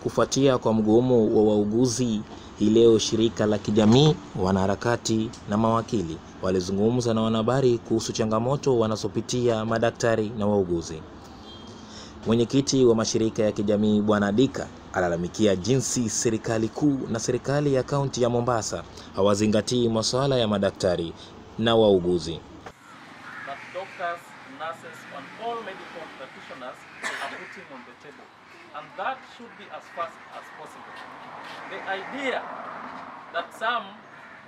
Kufuatia kwa mgomo wa wauguzi, hii leo shirika la kijamii, wanaharakati na mawakili walizungumza na wanahabari kuhusu changamoto wanazopitia madaktari na wauguzi. Mwenyekiti wa mashirika ya kijamii Bwana Dika alalamikia jinsi serikali kuu na serikali ya kaunti ya Mombasa hawazingatii masuala ya madaktari na wauguzi. That doctors, nurses and all medical practitioners are putting on the table, and that should be as fast as possible. The idea that some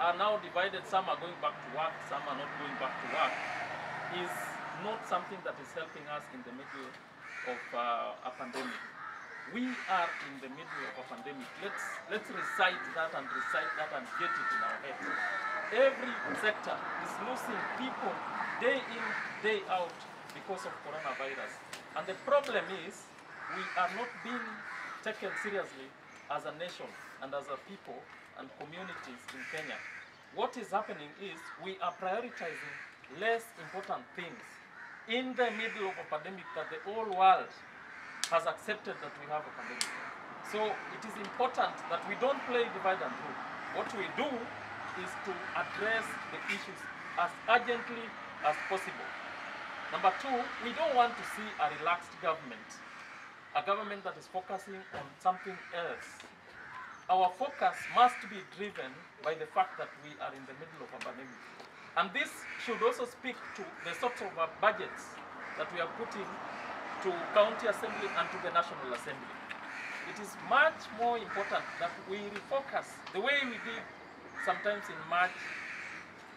are now divided, some are going back to work, some are not going back to work, is not something that is helping us in the middle of a pandemic. We are in the middle of a pandemic. Let's recite that and get it in our heads. Every sector is losing people day in, day out because of coronavirus. And the problem is we are not being taken seriously as a nation and as a people and communities in Kenya. What is happening is we are prioritizing less important things in the middle of a pandemic that the whole world has accepted that we have a pandemic. So it is important that we don't play divide and rule. What we do is to address the issues as urgently as possible. Number two, we don't want to see a relaxed government, a government that is focusing on something else. Our focus must be driven by the fact that we are in the middle of a pandemic. And this should also speak to the sorts of budgets that we are putting to county assembly and to the National Assembly. It is much more important that we refocus the way we did sometimes in March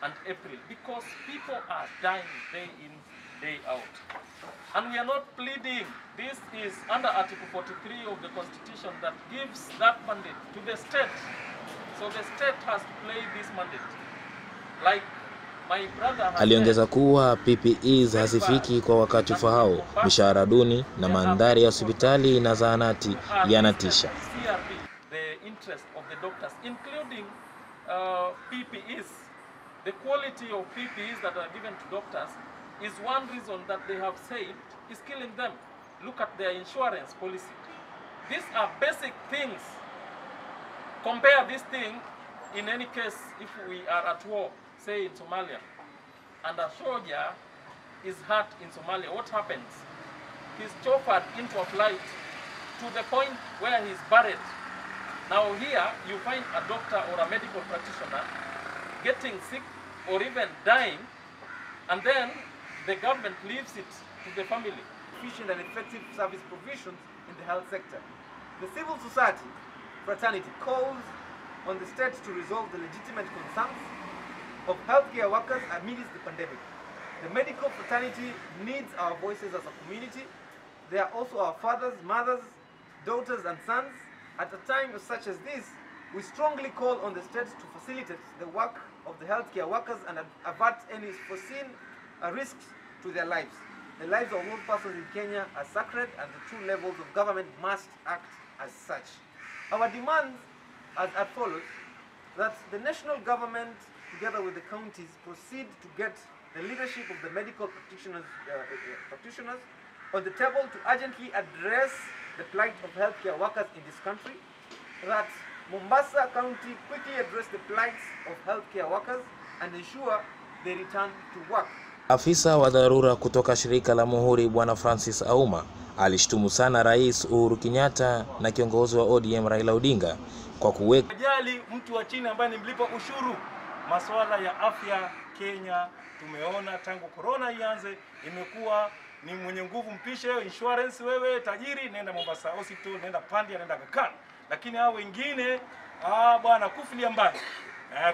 and April, because people are dying day in, day out. And we are not pleading. This is under Article 43 of the Constitution that gives that mandate to the state. So the state has to play this mandate. Like my brother has aliongeza kuwa PPEs hazifiki kwa wakati ufaao, mishahara duni na mandhari ya hospitali na zahanati yanatisha. The interest of the doctors, including PPEs, the quality of PPEs that are given to doctors is one reason that they have said is killing them. Look at their insurance policy. These are basic things. Compare this thing in any case if we are at war, say in Somalia, and a soldier is hurt in Somalia. What happens? He's chauffeured into a flight to the point where he's buried. Now here you find a doctor or a medical practitioner getting sick or even dying, and then the government leaves it to the family. Efficient and effective service provisions in the health sector. The civil society fraternity calls on the state to resolve the legitimate concerns of healthcare workers amidst the pandemic. The medical fraternity needs our voices as a community. They are also our fathers, mothers, daughters and sons. At a time such as this, we strongly call on the state to facilitate the work of the healthcare workers and avert any foreseen risks to their lives. The lives of all persons in Kenya are sacred, and the two levels of government must act as such. Our demands are as follows: that the national government, together with the counties, proceed to get the leadership of the medical practitioners on the table to urgently address the plight of healthcare workers in this country. That Mombasa County quickly address the plight of healthcare workers and ensure they return to work. Afisa wa dharura kutoka shirika la Muhuri Bwana Francis Auma alishtumu sana Rais Uhuru Kenyatta na kiongozi wa ODM Raila Odinga kwa kuweka ajali mtu wa chini ambaye ni mlipa ushuru. Masuala ya afya Kenya tumeona tangu corona ianze imekuwa ni mwenye nguvu mpishe insurance, wewe tajiri nenda Mombasa Hospital, nenda Pandia, nenda Kakan. Lakini hao wengine bwana kufilia mbali.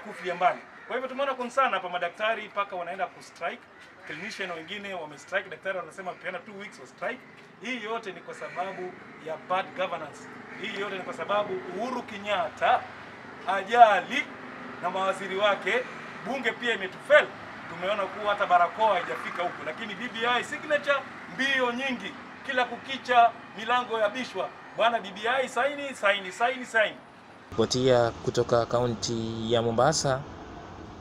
Kufilia mbali. Kwa hivyo tumeona concern hapa, madaktari paka wanaenda ku strike, clinician wengine wame strike, daktari wanasema peana 2 weeks of strike. Hii yote ni kwa sababu ya bad governance. Hii yote ni kwa sababu Uhuru Kenyatta ajali na mawaziri wake, bunge pia imetufel. Tumeona kuwa hata barakoa haijafika huko, lakini BBI signature mbio nyingi, kila kukicha milango ya bishwa. Bwana BBI saini. Kupotia kutoka kaunti ya Mombasa,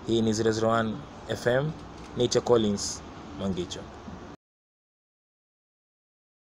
hii ni 001 FM, Nature Collins, Mangicho.